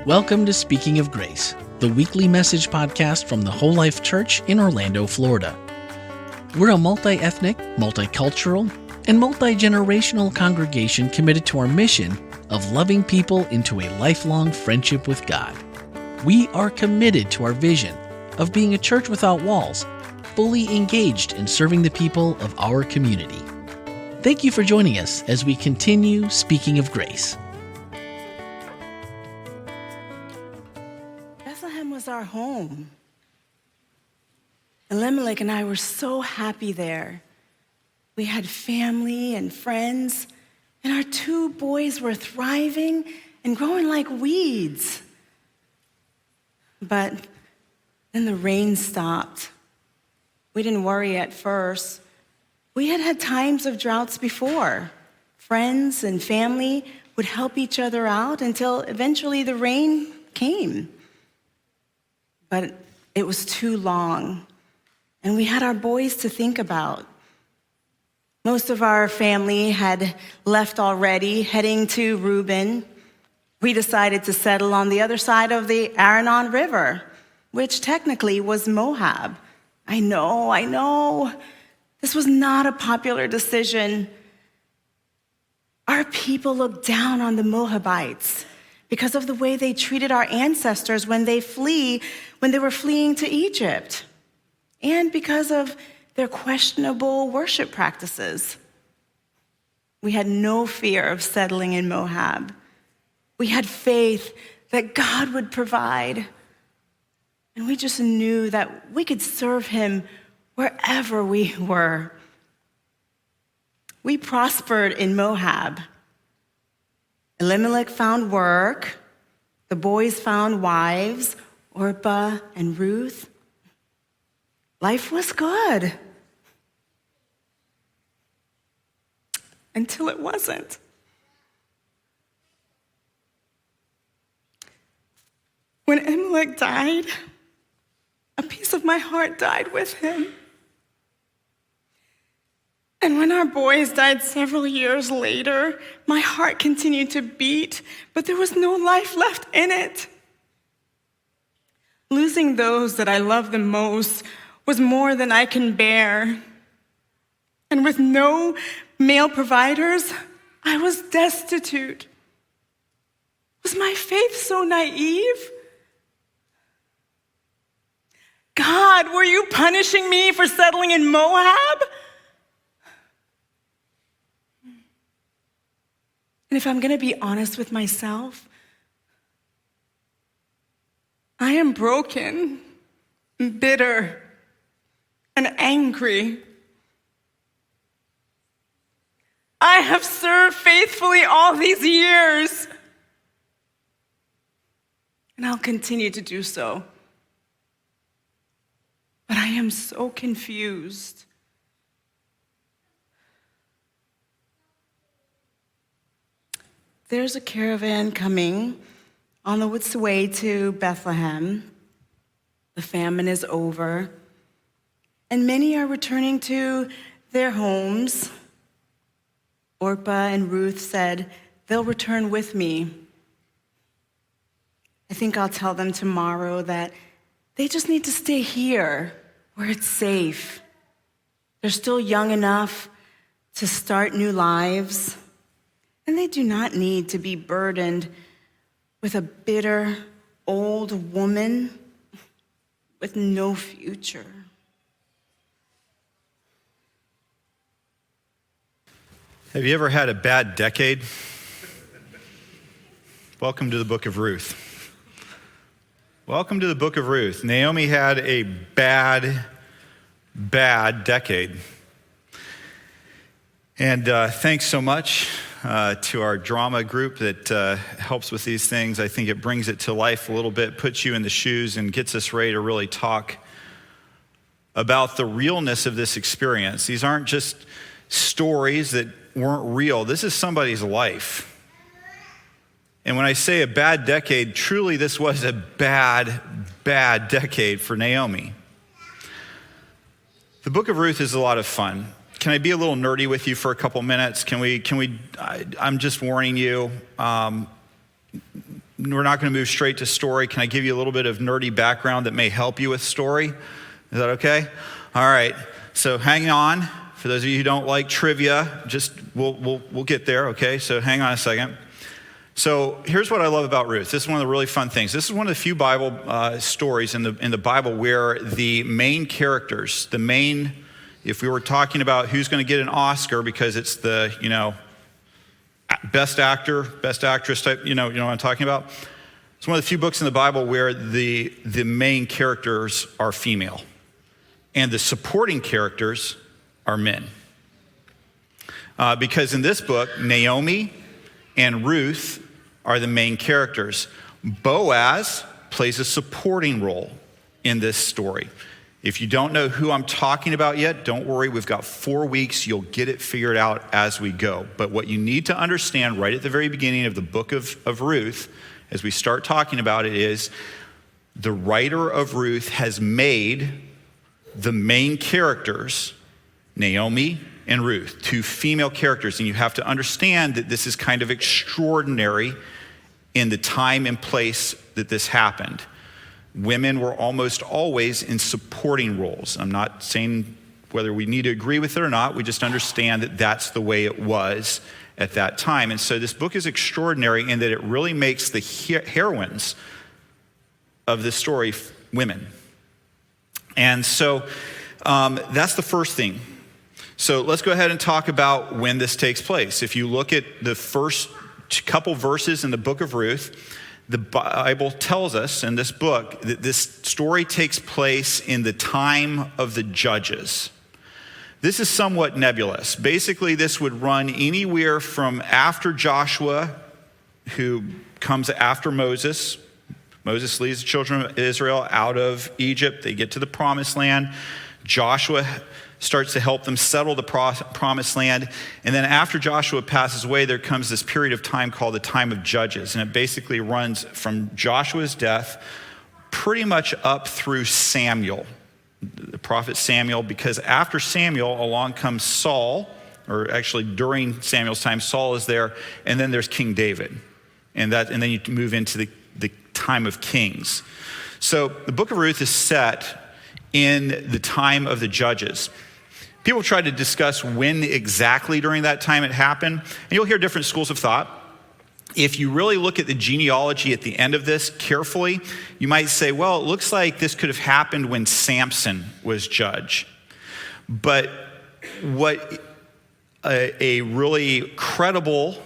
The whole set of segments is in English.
Welcome to Speaking of Grace, the weekly message podcast from the Whole Life Church in Orlando, Florida. We're a multi-ethnic, multicultural, and multi-generational congregation committed to our mission of loving people into a lifelong friendship with God. We are committed to our vision of being a church without walls, fully engaged in serving the people of our community. Thank you for joining us as we continue Speaking of Grace. Bethlehem was our home. Elimelech and I were so happy there. We had family and friends, and our two boys were thriving and growing like weeds. But then the rain stopped. We didn't worry at first. We had had times of droughts before. Friends and family would help each other out until eventually the rain came. But it was too long, and we had our boys to think about. Most of our family had left already, heading to Reuben. We decided to settle on the other side of the Arnon River, which technically was Moab. I know. This was not a popular decision. Our people looked down on the Moabites because of the way they treated our ancestors when they were fleeing to Egypt, and because of their questionable worship practices. We had no fear of settling in Moab. We had faith that God would provide, and we just knew that we could serve him wherever we were. We prospered in Moab. Elimelech found work. The boys found wives, Orpah and Ruth. Life was good. Until it wasn't. When Elimelech died, a piece of my heart died with him. And when our boys died several years later, my heart continued to beat, but there was no life left in it. Losing those that I love the most was more than I can bear. And with no male providers, I was destitute. Was my faith so naive? God, were you punishing me for settling in Moab? And if I'm going to be honest with myself, I am broken, bitter, and angry. I have served faithfully all these years, and I'll continue to do so. But I am so confused. There's a caravan coming on its way to Bethlehem. The famine is over, and many are returning to their homes. Orpah and Ruth said, they'll return with me. I think I'll tell them tomorrow that they just need to stay here where it's safe. They're still young enough to start new lives, and they do not need to be burdened with a bitter old woman with no future. Have you ever had a bad decade? Welcome to the Book of Ruth. Welcome to the Book of Ruth. Naomi had a bad decade. And thanks so much to our drama group that helps with these things. I think it brings it to life a little bit, puts you in the shoes, and gets us ready to really talk about the realness of this experience. These aren't just stories that weren't real. This is somebody's life. And when I say a bad decade, truly this was a bad decade for Naomi. The Book of Ruth is a lot of fun. Can I be a little nerdy with you for a couple minutes? I'm just warning you, we're not going to move straight to story. Can I give you a little bit of nerdy background that may help you with story? Is that okay? All right. So hang on. For those of you who don't like trivia, we'll get there, okay? So hang on a second. So here's what I love about Ruth. This is one of the really fun things. This is one of the few Bible stories in the Bible where the main characters, if we were talking about who's going to get an Oscar because it's the, best actor, best actress type, you know what I'm talking about? It's one of the few books in the Bible where the main characters are female and the supporting characters are men. Because in this book, Naomi and Ruth are the main characters. Boaz plays a supporting role in this story. If you don't know who I'm talking about yet, don't worry. We've got 4 weeks. You'll get it figured out as we go. But what you need to understand right at the very beginning of the book of Ruth, as we start talking about it, is the writer of Ruth has made the main characters Naomi and Ruth, 2 female characters. And you have to understand that this is kind of extraordinary in the time and place that this happened. Women were almost always in supporting roles. I'm not saying whether we need to agree with it or not. We just understand that that's the way it was at that time. And so this book is extraordinary in that it really makes the heroines of this story women. And so that's the first thing. So let's go ahead and talk about when this takes place. If you look at the first couple verses in the book of Ruth, the Bible tells us in this book that this story takes place in the time of the judges. This is somewhat nebulous. Basically, this would run anywhere from after Joshua, who comes after Moses. Moses leads the children of Israel out of Egypt. They get to the promised land. Joshua starts to help them settle the promised land. And then after Joshua passes away, there comes this period of time called the time of Judges. And it basically runs from Joshua's death pretty much up through Samuel, the prophet Samuel, because after Samuel, along comes Saul, or actually during Samuel's time, Saul is there, and then there's King David. And then you move into the time of kings. So the book of Ruth is set in the time of the judges. People try to discuss when exactly during that time it happened, and you'll hear different schools of thought. If you really look at the genealogy at the end of this carefully, you might say, well, it looks like this could have happened when Samson was judge. But what a really credible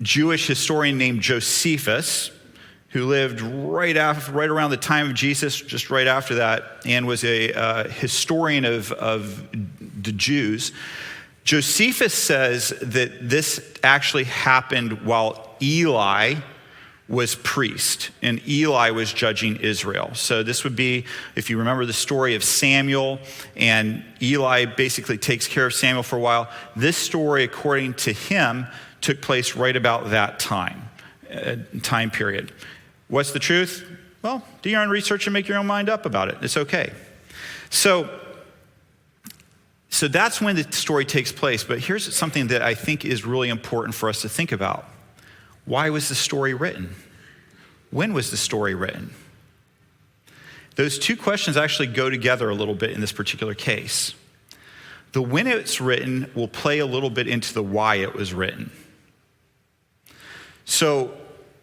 Jewish historian named Josephus, who lived right around the time of Jesus, just right after that, and was a historian of the Jews. Josephus says that this actually happened while Eli was priest, and Eli was judging Israel. So this would be, if you remember the story of Samuel, and Eli basically takes care of Samuel for a while. This story, according to him, took place right about that time period. What's the truth? Well, do your own research and make your own mind up about it. It's okay. So that's when the story takes place. But here's something that I think is really important for us to think about. Why was the story written? When was the story written? Those two questions actually go together a little bit in this particular case. The when it's written will play a little bit into the why it was written. So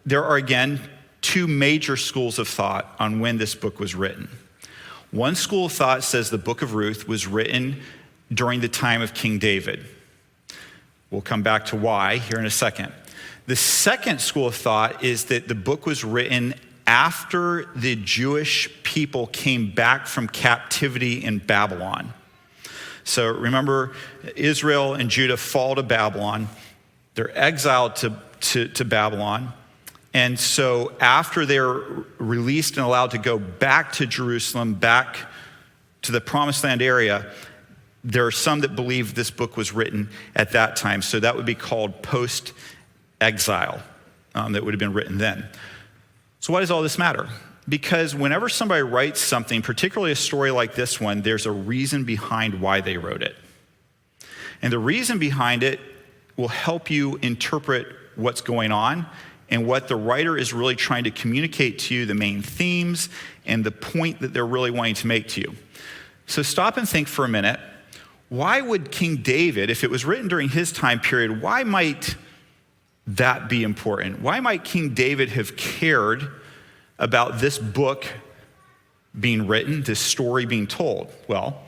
there are, again, 2 major schools of thought on when this book was written. One school of thought says the book of Ruth was written during the time of King David. We'll come back to why here in a second. The second school of thought is that the book was written after the Jewish people came back from captivity in Babylon. So remember, Israel and Judah fall to Babylon. They're exiled to Babylon. And so after they're released and allowed to go back to Jerusalem, back to the promised land area, there are some that believe this book was written at that time. So that would be called post-exile, that would have been written then. So why does all this matter? Because whenever somebody writes something, particularly a story like this one, there's a reason behind why they wrote it. And the reason behind it will help you interpret what's going on and what the writer is really trying to communicate to you, the main themes and the point that they're really wanting to make to you. So stop and think for a minute. Why would King David, if it was written during his time period, why might that be important? Why might King David have cared about this book being written, this story being told? Well,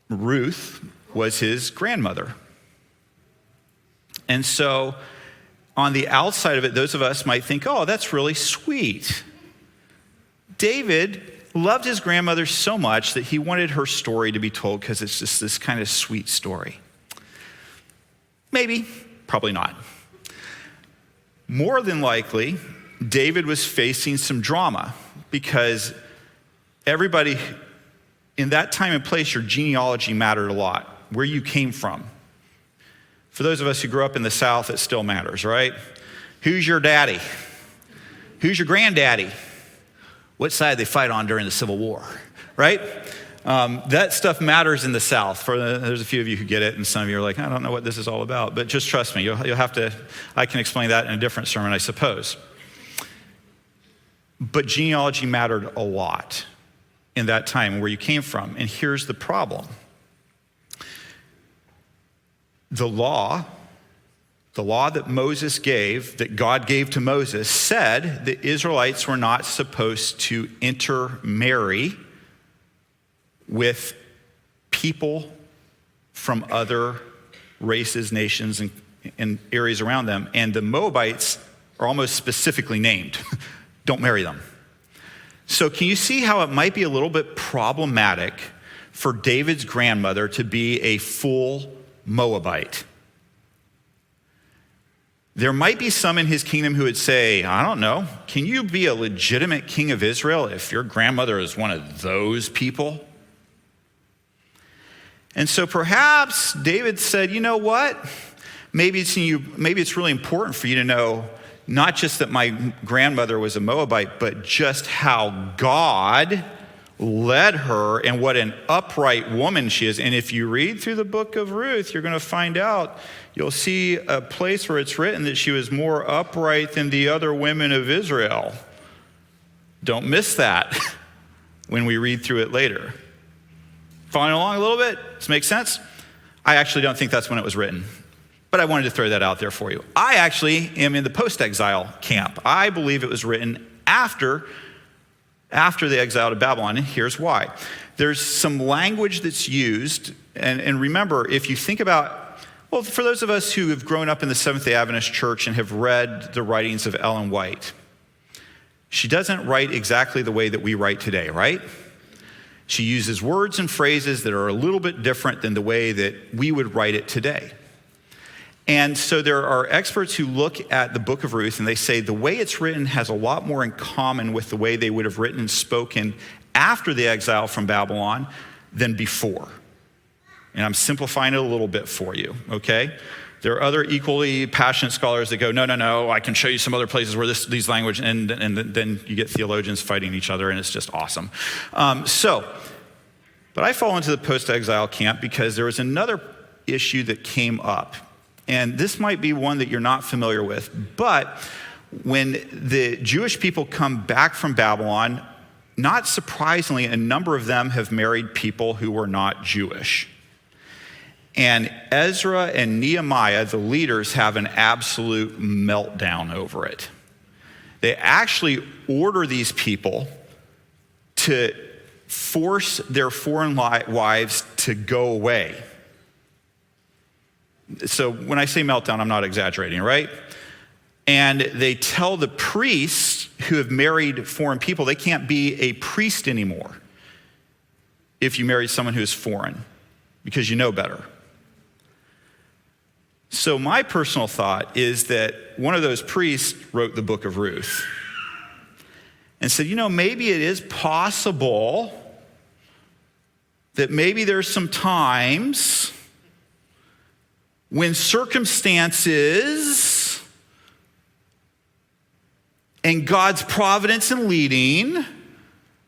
Ruth was his grandmother. And so on the outside of it, those of us might think, oh, that's really sweet. David loved his grandmother so much that he wanted her story to be told because it's just this kind of sweet story. Maybe, probably not. More than likely, David was facing some drama because everybody in that time and place, your genealogy mattered a lot, where you came from. For those of us who grew up in the South, it still matters, right? Who's your daddy? Who's your granddaddy? What side did they fight on during the Civil War, right? That stuff matters in the South. There's a few of you who get it, and some of you are like, I don't know what this is all about. But just trust me, you'll have to, I can explain that in a different sermon, I suppose. But genealogy mattered a lot in that time, where you came from. And here's the problem. The law that Moses gave, that God gave to Moses, said the Israelites were not supposed to intermarry with people from other races, nations, and areas around them. And the Moabites are almost specifically named. Don't marry them. So can you see how it might be a little bit problematic for David's grandmother to be a full Moabite? There might be some in his kingdom who would say, I don't know, can you be a legitimate king of Israel if your grandmother is one of those people? And so perhaps David said, you know what? Maybe it's really important for you to know not just that my grandmother was a Moabite, but just how God led her and what an upright woman she is. And if you read through the book of Ruth, you're going to find out, you'll see a place where it's written that she was more upright than the other women of Israel. Don't miss that when we read through it later. Following along a little bit? Does it make sense? I actually don't think that's when it was written, but I wanted to throw that out there for you. I actually am in the post-exile camp. I believe it was written after the exile to Babylon, and here's why. There's some language that's used, and remember, if you think about, well, for those of us who have grown up in the Seventh-day Adventist Church and have read the writings of Ellen White, she doesn't write exactly the way that we write today, right? She uses words and phrases that are a little bit different than the way that we would write it today. And so there are experts who look at the Book of Ruth and they say the way it's written has a lot more in common with the way they would have written and spoken after the exile from Babylon than before. And I'm simplifying it a little bit for you, okay? There are other equally passionate scholars that go, no, I can show you some other places where these language, and then you get theologians fighting each other, and it's just awesome. But I fall into the post-exile camp because there was another issue that came up. And this might be one that you're not familiar with, but when the Jewish people come back from Babylon, not surprisingly, a number of them have married people who were not Jewish. And Ezra and Nehemiah, the leaders, have an absolute meltdown over it. They actually order these people to force their foreign wives to go away. So when I say meltdown, I'm not exaggerating, right? And they tell the priests who have married foreign people, they can't be a priest anymore if you marry someone who is foreign, because you know better. So my personal thought is that one of those priests wrote the Book of Ruth and said, maybe it is possible that maybe there's some times when circumstances and God's providence and leading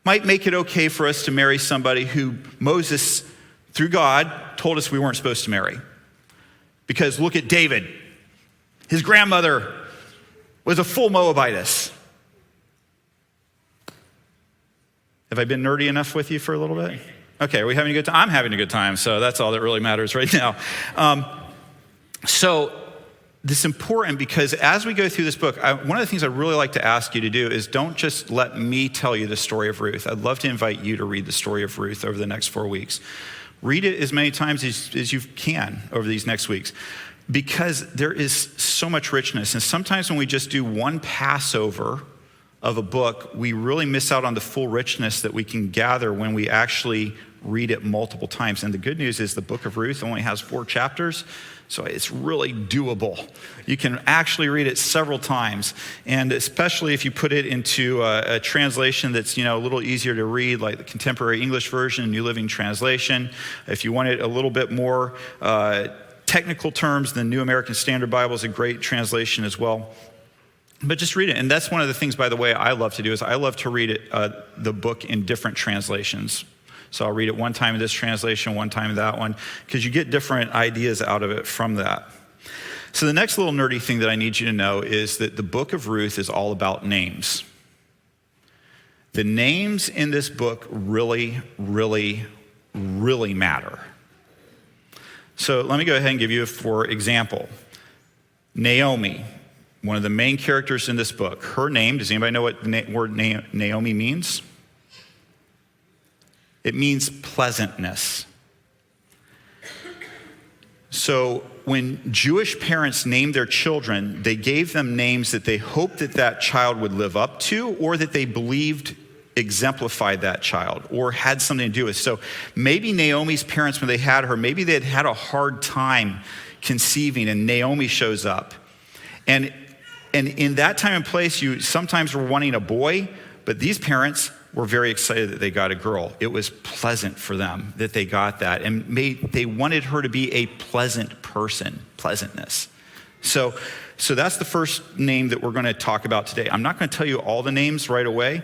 might make it okay for us to marry somebody who Moses, through God, told us we weren't supposed to marry. Because look at David. His grandmother was a full Moabitess. Have I been nerdy enough with you for a little bit? Okay, are we having a good time? I'm having a good time, so that's all that really matters right now. So this is important because as we go through this book, one of the things I really like to ask you to do is don't just let me tell you the story of Ruth. I'd love to invite you to read the story of Ruth over the next 4 weeks. Read it as many times as you can over these next weeks because there is so much richness. And sometimes when we just do one Passover of a book, we really miss out on the full richness that we can gather when we actually read it multiple times. And the good news is the Book of Ruth only has 4 chapters, so it's really doable. You can actually read it several times, and especially if you put it into a translation that's a little easier to read, like the Contemporary English Version, New Living Translation. If you want it a little bit more technical terms, the New American Standard Bible is a great translation as well. But just read it. And that's one of the things, by the way, I love to do is I love to read it, the book in different translations. So I'll read it one time in this translation, one time in that one, because you get different ideas out of it from that. So the next little nerdy thing that I need you to know is that the book of Ruth is all about names. The names in this book really, really, really matter. So let me go ahead and give you, for example, Naomi. One of the main characters in this book, her name, does anybody know what the word Naomi means? It means pleasantness. So when Jewish parents named their children, they gave them names that they hoped that child would live up to or that they believed exemplified that child or had something to do with. So maybe Naomi's parents, when they had her, maybe they had a hard time conceiving and Naomi shows up. And in that time and place, you sometimes were wanting a boy, but these parents were very excited that they got a girl. It was pleasant for them that they got that. And they wanted her to be a pleasant person, pleasantness. So that's the first name that we're going to talk about today. I'm not going to tell you all the names right away.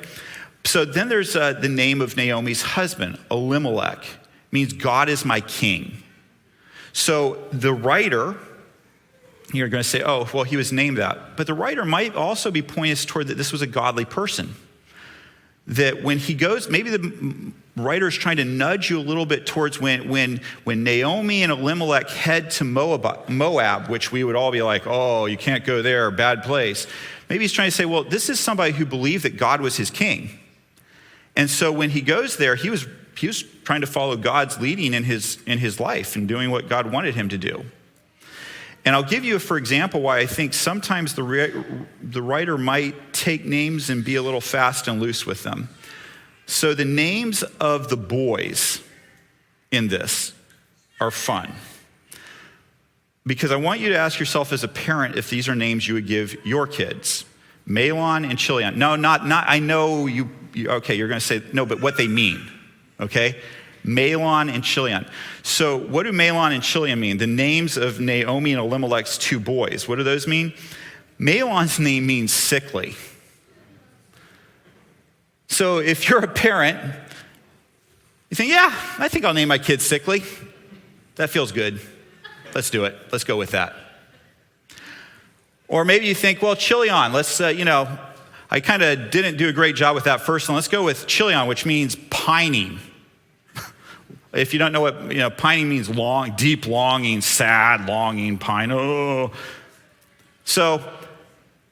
So then there's the name of Naomi's husband, Elimelech. Means God is my king. So the writer, you're going to say, oh, well, he was named that. But the writer might also be pointing us toward that this was a godly person. That when he goes, maybe the writer's trying to nudge you a little bit towards when Naomi and Elimelech head to Moab, which we would all be like, oh, you can't go there, bad place. Maybe he's trying to say, well, this is somebody who believed that God was his king. And so when he goes there, he was trying to follow God's leading in his life and doing what God wanted him to do. And I'll give you, for example, why I think sometimes the writer might take names and be a little fast and loose with them. So the names of the boys in this are fun. Because I want you to ask yourself as a parent if these are names you would give your kids. Mahlon and Chilion. No, not. I know you okay, you're going to say, no, but what they mean, okay? Mahlon and Chilion. So what do Mahlon and Chilion mean? The names of Naomi and Elimelech's 2 boys. What do those mean? Mahlon's name means sickly. So if you're a parent, you think, yeah, I think I'll name my kid Sickly. That feels good. Let's do it. Let's go with that. Or maybe you think, well, Chilion, let's, I kind of didn't do a great job with that first one. Let's go with Chilion, which means pining. If you don't know what, pining means long, deep longing, sad longing, pine. Oh. So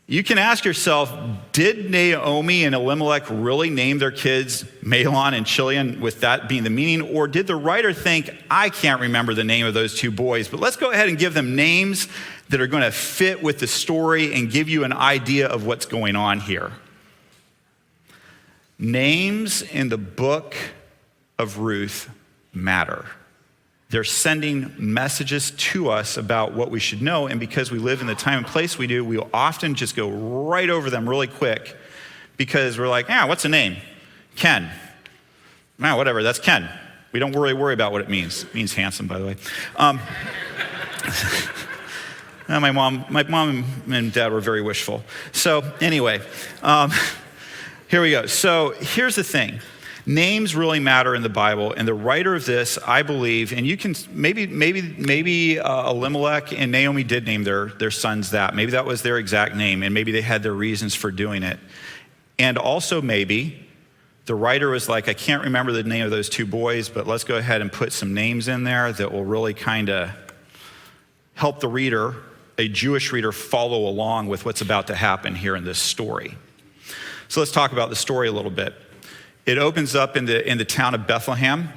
you can ask yourself, did Naomi and Elimelech really name their kids Mahlon and Chilion with that being the meaning? Or did the writer think, I can't remember the name of those 2 boys, but let's go ahead and give them names that are going to fit with the story and give you an idea of what's going on here. Names in the book of Ruth matter. They're sending messages to us about what we should know, and because we live in the time and place we do, we'll often just go right over them really quick because we're like, what's the name? Ken. Whatever, that's Ken. We don't really worry about what it means. It means handsome, by the way. My mom and dad were very wishful. So anyway, here we go. So here's the thing. Names really matter in the Bible, and the writer of this, I believe, and you can maybe Elimelech and Naomi did name their sons that. Maybe that was their exact name, and maybe they had their reasons for doing it. And also maybe the writer was like, I can't remember the name of those two boys, but let's go ahead and put some names in there that will really kind of help the reader, a Jewish reader, follow along with what's about to happen here in this story. So let's talk about the story a little bit. It opens up in the town of Bethlehem.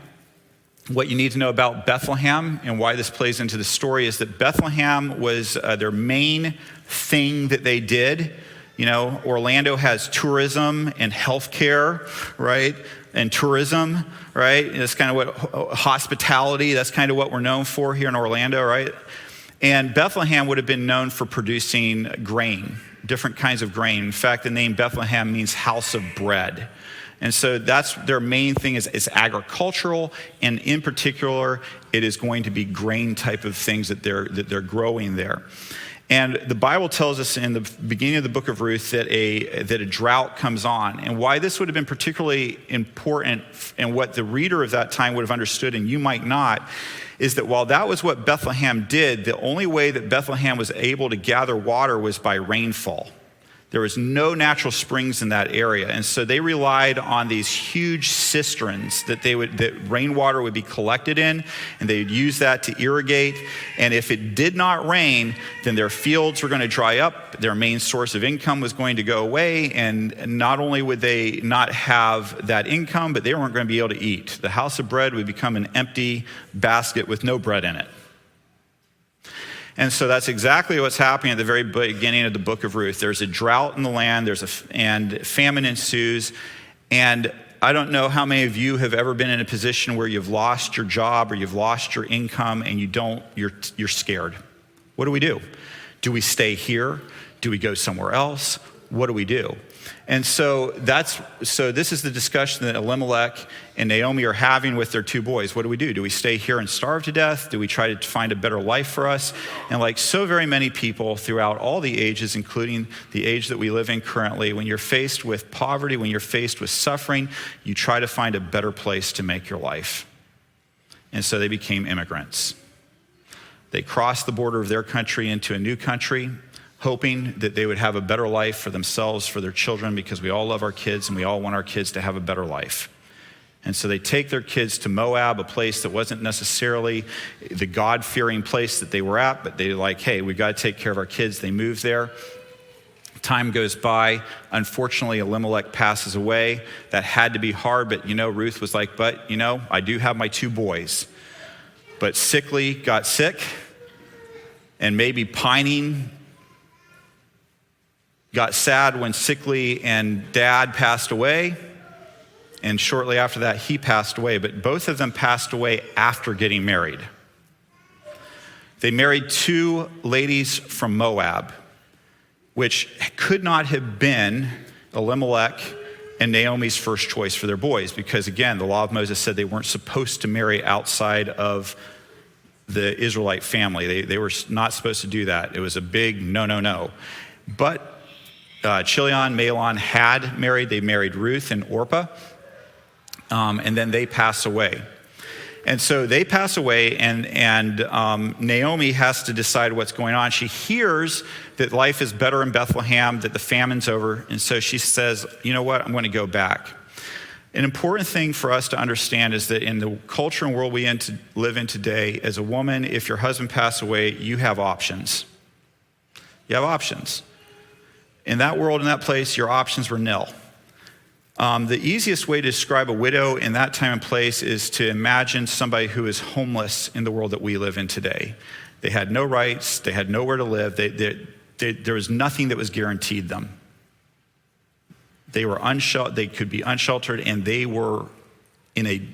What you need to know about Bethlehem and why this plays into the story is that Bethlehem was their main thing that they did. You know, Orlando has tourism and healthcare, right? And tourism, right? And that's kind of what hospitality, that's kind of what we're known for here in Orlando, right? And Bethlehem would have been known for producing grain, different kinds of grain. In fact, the name Bethlehem means house of bread. And so that's their main thing is agricultural, and in particular, it is going to be grain type of things that they're growing there. And the Bible tells us in the beginning of the Book of Ruth that a drought comes on. And why this would have been particularly important, and what the reader of that time would have understood, and you might not, is that while that was what Bethlehem did, the only way that Bethlehem was able to gather water was by rainfall. There was no natural springs in that area. And so they relied on these huge cisterns that rainwater would be collected in, and they would use that to irrigate. And if it did not rain, then their fields were going to dry up. Their main source of income was going to go away. And not only would they not have that income, but they weren't going to be able to eat. The house of bread would become an empty basket with no bread in it. And so that's exactly what's happening at the very beginning of the book of Ruth. There's a drought in the land, and famine ensues. And I don't know how many of you have ever been in a position where you've lost your job or you've lost your income and you're scared. What do we do? Do we stay here? Do we go somewhere else? What do we do? And so this is the discussion that Elimelech and Naomi are having with their two boys. What do we do? Do we stay here and starve to death? Do we try to find a better life for us? And like so very many people throughout all the ages, including the age that we live in currently, when you're faced with poverty, when you're faced with suffering, you try to find a better place to make your life. And so they became immigrants. They crossed the border of their country into a new country, hoping that they would have a better life for themselves, for their children, because we all love our kids and we all want our kids to have a better life. And so they take their kids to Moab, a place that wasn't necessarily the God-fearing place that they were at, but they're like, hey, we've got to take care of our kids. They move there. Time goes by. Unfortunately, Elimelech passes away. That had to be hard, but Ruth was like, but I do have my two boys. But sickly got sick, and maybe pining got sad when sickly and dad passed away, and shortly after that he passed away, but both of them passed away after getting married. They married two ladies from Moab, which could not have been Elimelech and Naomi's first choice for their boys, because again, the law of Moses said they weren't supposed to marry outside of the Israelite family. They were not supposed to do that. It was a big no. But Chilion, Mahlon had married. They married Ruth and Orpah, and then they pass away. And so they pass away, and Naomi has to decide what's going on. She hears that life is better in Bethlehem, that the famine's over, and so she says, you know what, I'm going to go back. An important thing for us to understand is that in the culture and world we live in today, as a woman, if your husband passed away, you have options. You have options. In that world, in that place, your options were nil. The easiest way to describe a widow in that time and place is to imagine somebody who is homeless in the world that we live in today. They had no rights. They had nowhere to live. There was nothing that was guaranteed them. They were they could be unsheltered, and they were in a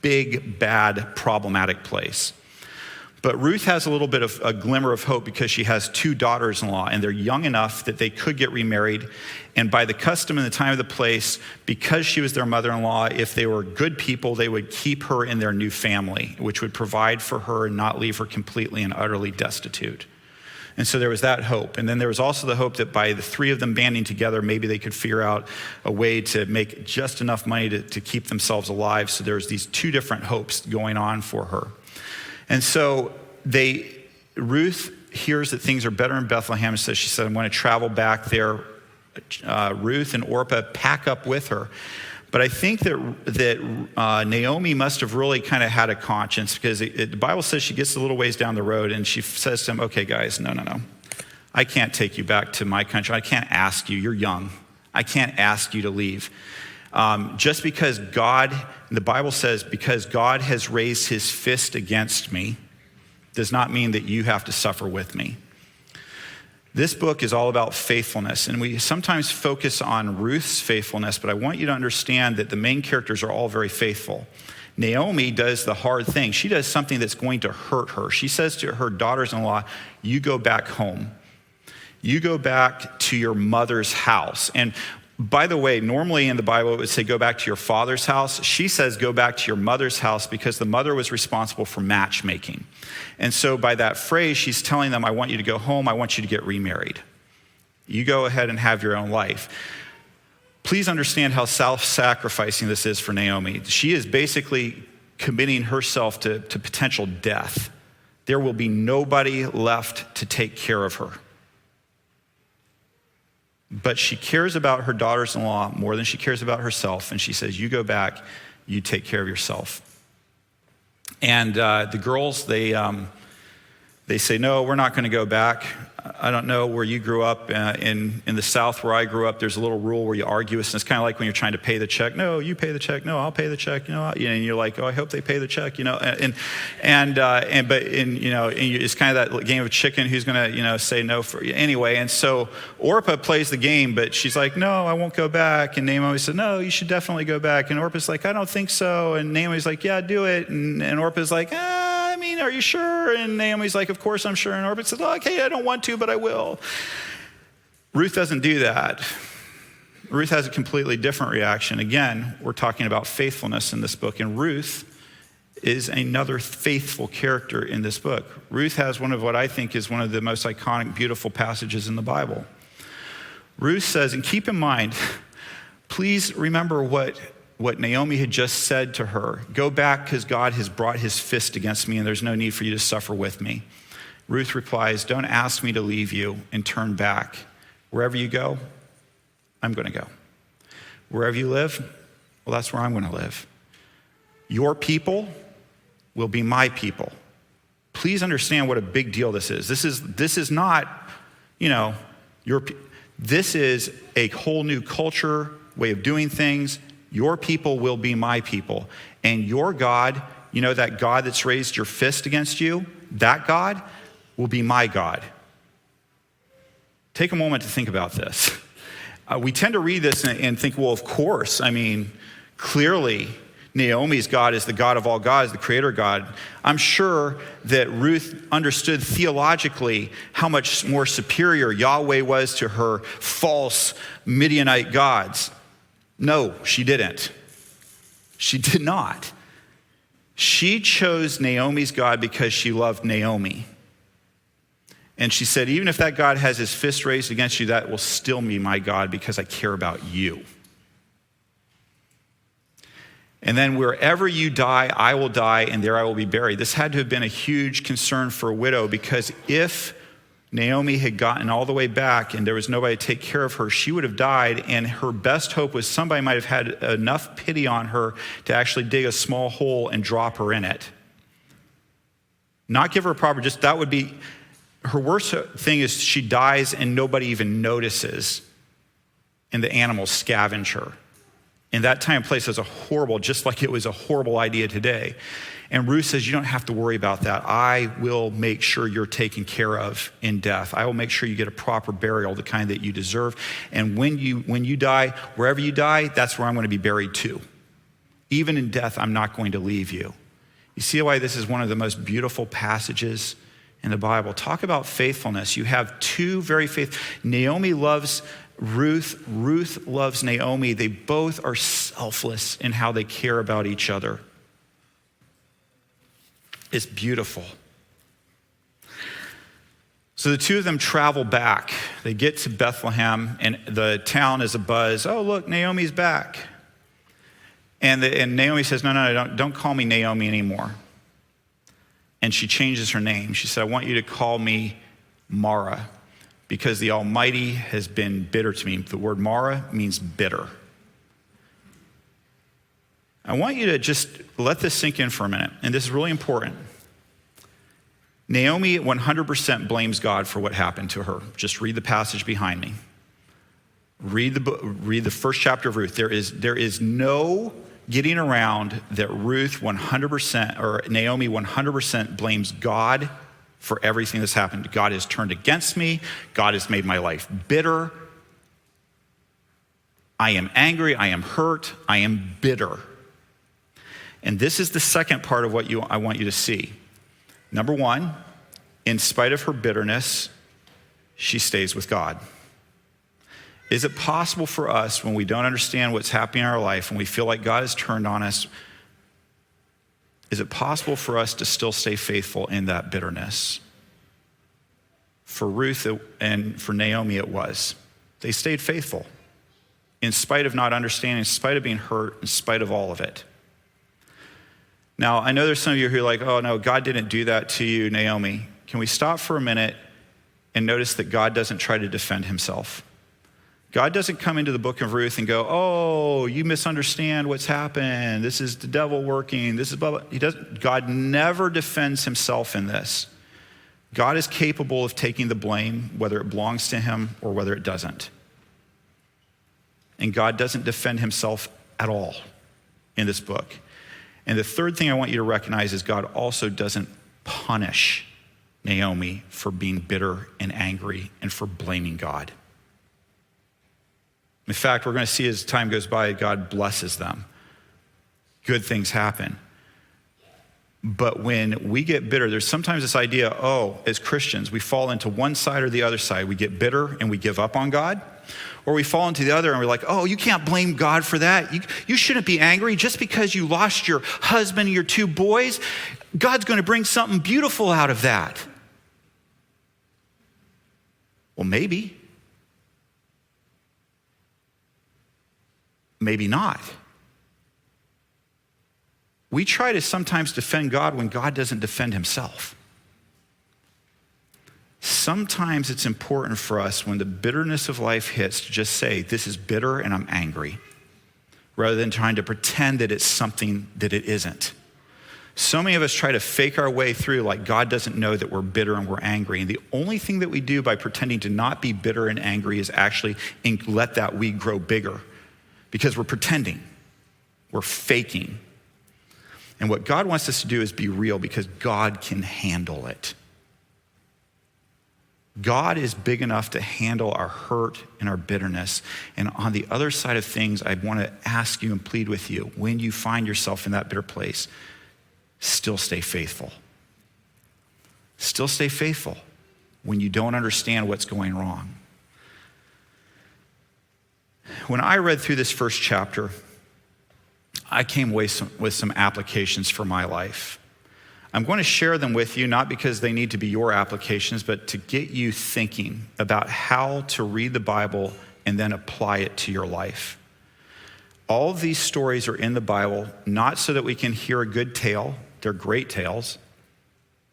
big, bad, problematic place. But Ruth has a little bit of a glimmer of hope because she has two daughters-in-law, and they're young enough that they could get remarried. And by the custom and the time of the place, because she was their mother-in-law, if they were good people, they would keep her in their new family, which would provide for her and not leave her completely and utterly destitute. And so there was that hope. And then there was also the hope that by the three of them banding together, maybe they could figure out a way to make just enough money to keep themselves alive. So there's these two different hopes going on for her. And so Ruth hears that things are better in Bethlehem. So she said, I'm going to travel back there. Ruth and Orpah pack up with her. But I think that Naomi must have really kind of had a conscience, because the Bible says she gets a little ways down the road and she says to him, okay, guys, no. I can't take you back to my country. I can't ask you. You're young. I can't ask you to leave. Just because the Bible says, because God has raised his fist against me, does not mean that you have to suffer with me. This book is all about faithfulness, and we sometimes focus on Ruth's faithfulness, but I want you to understand that the main characters are all very faithful. Naomi does the hard thing. She does something that's going to hurt her. She says to her daughters-in-law, you go back home. You go back to your mother's house. And by the way, normally in the Bible it would say go back to your father's house. She says go back to your mother's house because the mother was responsible for matchmaking. And so by that phrase, she's telling them, I want you to go home. I want you to get remarried. You go ahead and have your own life. Please understand how self-sacrificing this is for Naomi. She is basically committing herself to potential death. There will be nobody left to take care of her. But she cares about her daughters-in-law more than she cares about herself. And she says, you go back, you take care of yourself. And the girls, they say, no, we're not going to go back. I don't know where you grew up. In the South where I grew up, there's a little rule where you argue. And it's kind of like when you're trying to pay the check. No, you pay the check. No, I'll pay the check. And you're like, oh, I hope they pay the check. It's kind of that game of chicken. Who's going to say no for you anyway? And so Orpah plays the game, but she's like, no, I won't go back. And Naomi said, no, you should definitely go back. And Orpah's like, I don't think so. And Naomi's like, yeah, do it. And Orpah's like, are you sure? And Naomi's like, of course I'm sure. And Orpah says, okay, I don't want to, but I will. Ruth doesn't do that. Ruth has a completely different reaction. Again, we're talking about faithfulness in this book, and Ruth is another faithful character in this book. Ruth has one of what I think is one of the most iconic, beautiful passages in the Bible. Ruth says, and keep in mind, please remember what Naomi had just said to her. Go back because God has brought his fist against me and there's no need for you to suffer with me. Ruth replies, don't ask me to leave you and turn back. Wherever you go, I'm going to go. Wherever you live, well, that's where I'm going to live. Your people will be my people. Please understand what a big deal this is. This is not, this is a whole new culture, way of doing things. Your people will be my people. And your God, that God that's raised your fist against you, that God will be my God. Take a moment to think about this. We tend to read this and think, well, of course. Clearly, Naomi's God is the God of all gods, the creator God. I'm sure that Ruth understood theologically how much more superior Yahweh was to her false Midianite gods. No, she didn't. She did not. She chose Naomi's God because she loved Naomi. And she said, even if that God has his fist raised against you, that will still be my God because I care about you. And then wherever you die, I will die, and there I will be buried. This had to have been a huge concern for a widow, because if Naomi had gotten all the way back and there was nobody to take care of her, she would have died, and her best hope was somebody might have had enough pity on her to actually dig a small hole and drop her in it. Not give her a proper, that would be, her worst thing is she dies and nobody even notices, and the animals scavenge her. In that time and place, it was just like it was a horrible idea today. And Ruth says, you don't have to worry about that. I will make sure you're taken care of in death. I will make sure you get a proper burial, the kind that you deserve. And when you die, wherever you die, that's where I'm going to be buried too. Even in death, I'm not going to leave you. You see why this is one of the most beautiful passages in the Bible. Talk about faithfulness. You have two very faithful. Naomi loves Ruth. Ruth loves Naomi. They both are selfless in how they care about each other. It's beautiful. So the two of them travel back. They get to Bethlehem, and the town is abuzz. Oh, look, Naomi's back. And Naomi says, no, don't call me Naomi anymore. And she changes her name. She said, I want you to call me Mara, because the Almighty has been bitter to me. The word Mara means bitter. I want you to just let this sink in for a minute, and this is really important. Naomi 100% blames God for what happened to her. Just read the passage behind me. Read the first chapter of Ruth. There is no getting around that Ruth 100%, or Naomi 100% blames God for everything that's happened. God has turned against me. God has made my life bitter. I am angry. I am hurt. I am bitter. And this is the second part of what I want you to see. Number one, in spite of her bitterness, she stays with God. Is it possible for us, when we don't understand what's happening in our life, when we feel like God has turned on us, is it possible for us to still stay faithful in that bitterness? For Ruth and for Naomi, it was. They stayed faithful in spite of not understanding, in spite of being hurt, in spite of all of it. Now, I know there's some of you who are like, oh no, God didn't do that to you, Naomi. Can we stop for a minute and notice that God doesn't try to defend himself? God doesn't come into the book of Ruth and go, oh, you misunderstand what's happened. This is the devil working. This is blah, blah. He doesn't. God never defends himself in this. God is capable of taking the blame, whether it belongs to him or whether it doesn't. And God doesn't defend himself at all in this book. And the third thing I want you to recognize is God also doesn't punish Naomi for being bitter and angry and for blaming God. In fact, we're going to see as time goes by, God blesses them. Good things happen. But when we get bitter, there's sometimes this idea, as Christians, we fall into one side or the other side. We get bitter and we give up on God. Or we fall into the other and we're like, you can't blame God for that. You shouldn't be angry just because you lost your husband and your two boys. God's going to bring something beautiful out of that. Well, maybe. Maybe not. We try to sometimes defend God when God doesn't defend himself. Sometimes it's important for us when the bitterness of life hits to just say, this is bitter and I'm angry, rather than trying to pretend that it's something that it isn't. So many of us try to fake our way through like God doesn't know that we're bitter and we're angry. And the only thing that we do by pretending to not be bitter and angry is actually let that weed grow bigger, because we're pretending, we're faking. And what God wants us to do is be real, because God can handle it. God is big enough to handle our hurt and our bitterness. And on the other side of things, I want to ask you and plead with you, when you find yourself in that bitter place, still stay faithful. Still stay faithful when you don't understand what's going wrong. When I read through this first chapter, I came away with some applications for my life. I'm going to share them with you, not because they need to be your applications, but to get you thinking about how to read the Bible and then apply it to your life. All of these stories are in the Bible, not so that we can hear a good tale. They're great tales.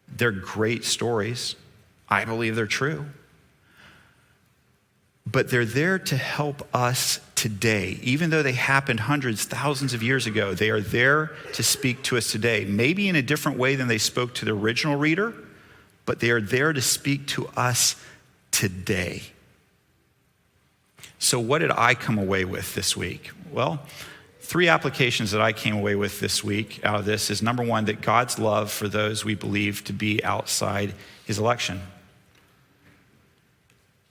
They're great stories. I believe they're true. But they're there to help us today. Even though they happened hundreds, thousands of years ago, they are there to speak to us today. Maybe in a different way than they spoke to the original reader, but they are there to speak to us today. So what did I come away with this week? Well, 3 applications that I came away with this week out of this is, number one, that God's love for those we believe to be outside his election.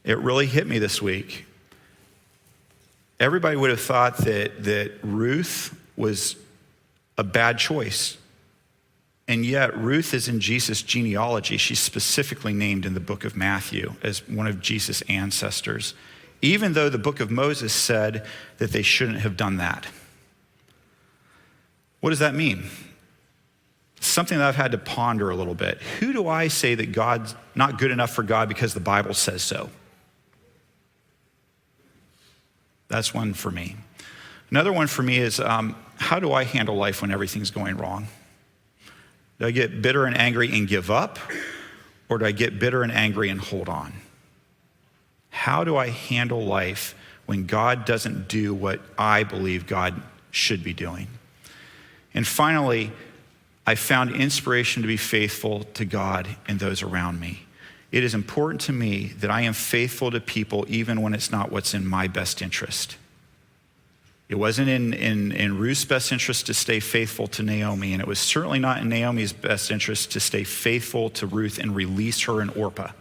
It really hit me this week. Everybody would have thought that Ruth was a bad choice. And yet Ruth is in Jesus' genealogy. She's specifically named in the book of Matthew as one of Jesus' ancestors, even though the book of Moses said that they shouldn't have done that. What does that mean? something that I've had to ponder a little bit. Who do I say that God's not good enough for God because the Bible says so? That's one for me. Another one for me is, how do I handle life when everything's going wrong? Do I get bitter and angry and give up? Or do I get bitter and angry and hold on? How do I handle life when God doesn't do what I believe God should be doing? And finally, I found inspiration to be faithful to God and those around me. It is important to me that I am faithful to people even when it's not what's in my best interest. It wasn't in Ruth's best interest to stay faithful to Naomi, and it was certainly not in Naomi's best interest to stay faithful to Ruth and release her and Orpah.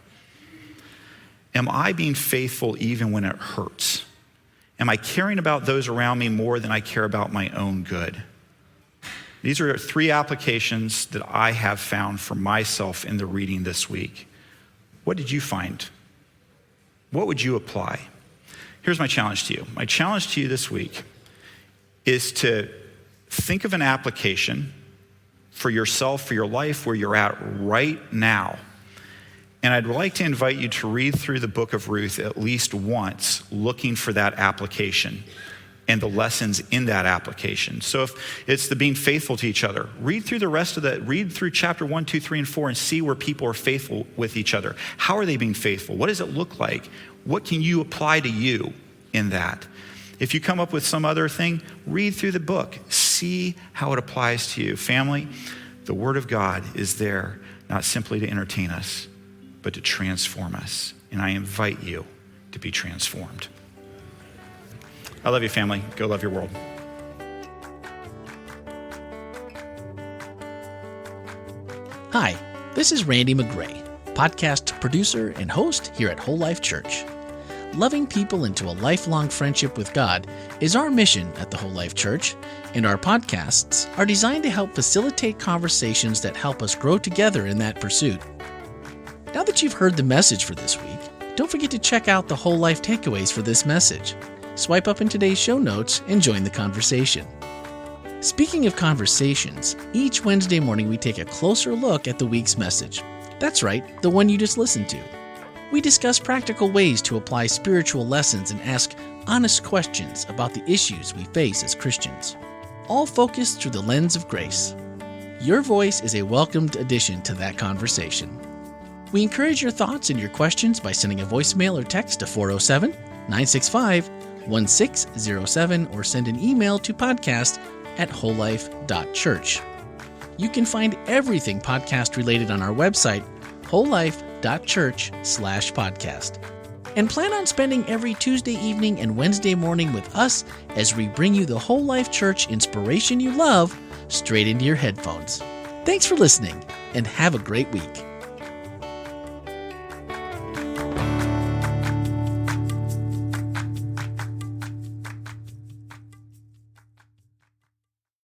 Am I being faithful even when it hurts? Am I caring about those around me more than I care about my own good? These are 3 applications that I have found for myself in the reading this week. What did you find? What would you apply? Here's my challenge to you. My challenge to you this week is to think of an application for yourself, for your life, where you're at right now. And I'd like to invite you to read through the book of Ruth at least once, looking for that application and the lessons in that application. So if it's the being faithful to each other, read through the rest of that, read through chapter 1, 2, 3, and 4 and see where people are faithful with each other. How are they being faithful? What does it look like? What can you apply to you in that? If you come up with some other thing, read through the book. See how it applies to you. Family, the Word of God is there not simply to entertain us, but to transform us. And I invite you to be transformed. I love you, family. Go love your world. Hi, this is Randy McGray, podcast producer and host here at Whole Life Church. Loving people into a lifelong friendship with God is our mission at the Whole Life Church, and our podcasts are designed to help facilitate conversations that help us grow together in that pursuit. Now that you've heard the message for this week, don't forget to check out the Whole Life takeaways for this message. Swipe up in today's show notes and join the conversation. Speaking of conversations, each Wednesday morning we take a closer look at the week's message. That's right, the one you just listened to. We discuss practical ways to apply spiritual lessons and ask honest questions about the issues we face as Christians, all focused through the lens of grace. Your voice is a welcomed addition to that conversation. We encourage your thoughts and your questions by sending a voicemail or text to 407-965-1607 or send an email to podcast@wholelife.church. You can find everything podcast related on our website, wholelife.church/podcast. And plan on spending every Tuesday evening and Wednesday morning with us as we bring you the Whole Life Church inspiration you love straight into your headphones. Thanks for listening and have a great week.